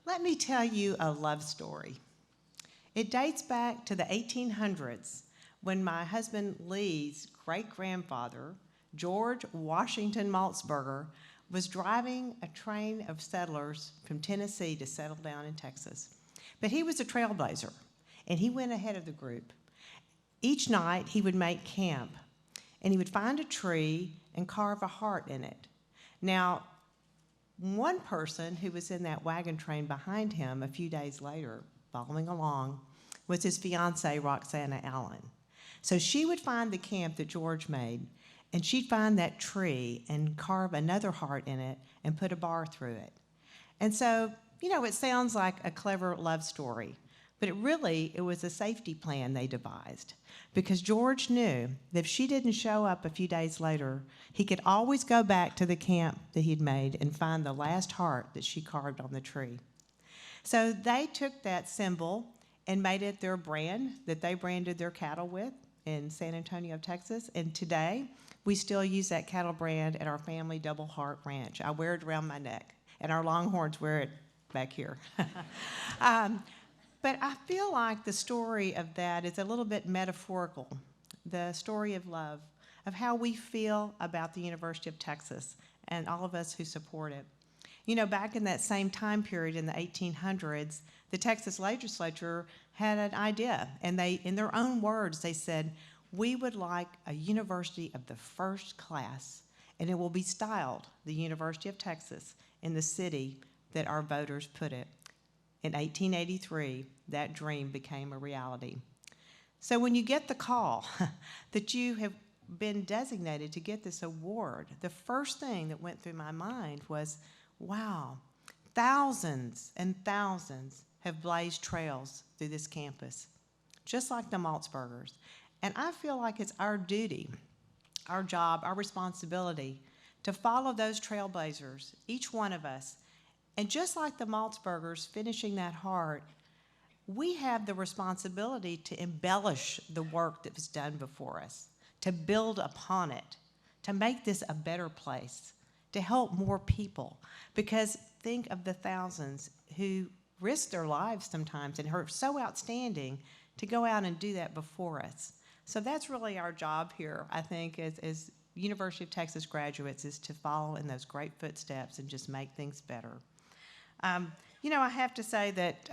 Let me tell you a love story. It dates back to the 1800s when my husband Lee's great-grandfather, George Washington Maltzberger, was driving a train of settlers from Tennessee to settle down in Texas. But he was a trailblazer, and he went ahead of the group. Each night, he would make camp, and he would find a tree and carve a heart in it. Now, one person who was in that wagon train behind him a few days later, following along, was his fiancée, Roxana Allen. So she would find the camp that George made, and she'd find that tree and carve another heart in it and put a bar through it. And so, it sounds like a clever love story, but it was a safety plan they devised, because George knew that if she didn't show up a few days later, he could always go back to the camp that he'd made and find the last heart that she carved on the tree. So they took that symbol and made it their brand that they branded their cattle with in San Antonio, Texas. And today, we still use that cattle brand at our family Double Heart Ranch. I wear it around my neck, and our Longhorns wear it back here. But I feel like the story of that is a little bit metaphorical, the story of love, of how we feel about the University of Texas and all of us who support it. Back in that same time period in the 1800s, the Texas legislature had an idea, and in their own words, they said, "We would like a university of the first class, and it will be styled the University of Texas in the city that our voters put it." In 1883, that dream became a reality. So when you get the call that you have been designated to get this award, the first thing that went through my mind was, wow, thousands and thousands have blazed trails through this campus, just like the Maltzbergers. And I feel like it's our duty, our job, our responsibility to follow those trailblazers, each one of us. And just like the Maltzbergers finishing that heart, we have the responsibility to embellish the work that was done before us, to build upon it, to make this a better place, to help more people. Because think of the thousands who risk their lives sometimes and are so outstanding to go out and do that before us. So that's really our job here, I think, as University of Texas graduates, is to follow in those great footsteps and just make things better. I have to say that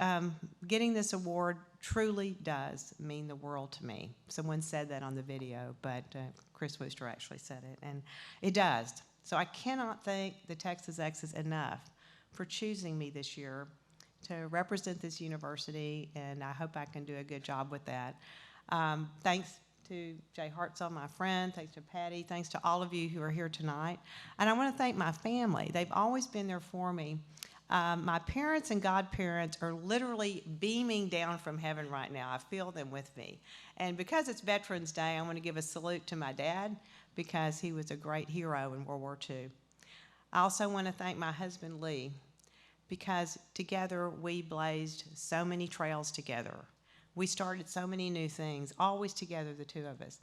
getting this award truly does mean the world to me. Someone said that on the video, but Chris Wooster actually said it, and it does. So I cannot thank the Texas Exes enough for choosing me this year to represent this university, and I hope I can do a good job with that. Thanks to Jay Hartzell, my friend, thanks to Patty, thanks to all of you who are here tonight. And I want to thank my family. They've always been there for me. My parents and godparents are literally beaming down from heaven right now. I feel them with me. And because it's Veterans Day, I want to give a salute to my dad, because he was a great hero in World War II. I also want to thank my husband, Lee, because together we blazed so many trails together. We started so many new things, always together, the two of us.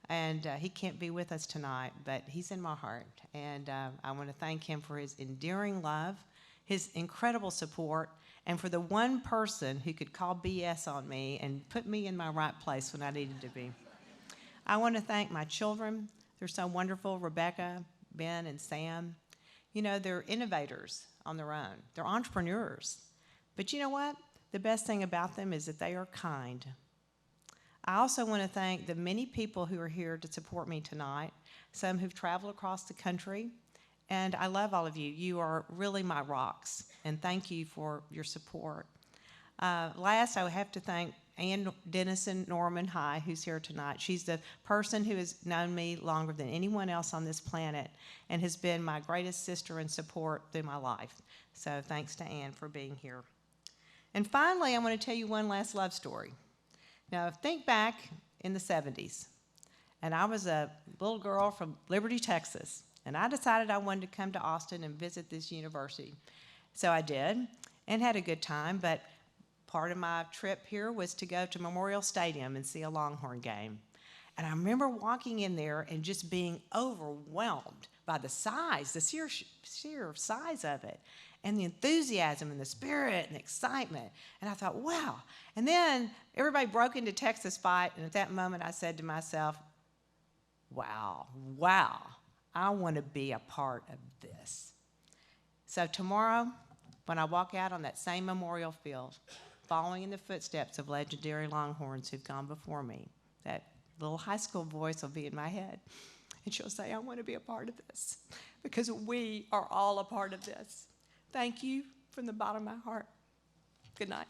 And he can't be with us tonight, but he's in my heart. And I want to thank him for his endearing love, his incredible support, and for the one person who could call BS on me and put me in my right place when I needed to be. I want to thank my children. They're so wonderful, Rebecca, Ben, and Sam. They're innovators on their own. They're entrepreneurs. But you know what? The best thing about them is that they are kind. I also want to thank the many people who are here to support me tonight, some who've traveled across the country, and I love all of you. You are really my rocks, and thank you for your support. Last, I have to thank Ann Dennison Norman High, who's here tonight. She's the person who has known me longer than anyone else on this planet and has been my greatest sister and support through my life. So thanks to Ann for being here. And finally, I want to tell you one last love story. Now, think back in the 70s, and I was a little girl from Liberty, Texas, and I decided I wanted to come to Austin and visit this university. So I did and had a good time, but part of my trip here was to go to Memorial Stadium and see a Longhorn game. And I remember walking in there and just being overwhelmed by the size, the sheer size of it. and the enthusiasm and the spirit and the excitement. And I thought, wow. And then everybody broke into Texas Fight, and at that moment I said to myself, wow, I want to be a part of this. So tomorrow, when I walk out on that same memorial field, following in the footsteps of legendary Longhorns who've gone before me, that little high school voice will be in my head. And she'll say, I want to be a part of this, because we are all a part of this. Thank you from the bottom of my heart. Good night.